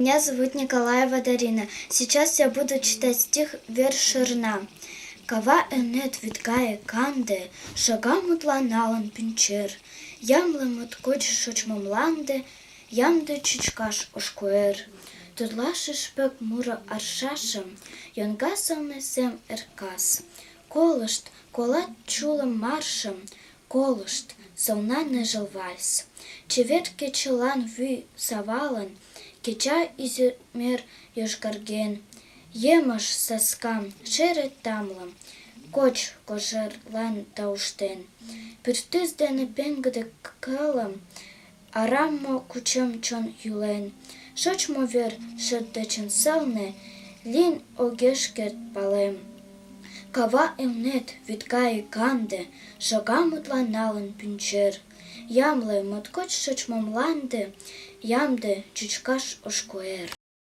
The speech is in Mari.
Меня зовут Николаева Дарина. Сейчас я буду читать стих Вершерна. Кава енет відгає канде, шагамутла налан пінчер. Ямлем откоч шочмом ланде, ямде чичкаш ошкуер. Тудлаши шпек мура аршашем, йонгасом несем еркас. Колышт, колат чулым маршем, колышт, солна нежел вальс. Чеветке челан вуй савалын, кеча измер йошкарген. Емыш саскам шере тамлым, коч кожерлан тауштен. Пӱртӱс дене пеҥгыде кылым, арам мо кучем чон йӱлен. Шочмо вер шот дечын сылне, лийын огеш керт палем. Кава Элнет вӱд гае канде, шогамутлан налын пӱнчер. Ямле моткоч шочмо мланде, ямде чӱчкаш ош куэр.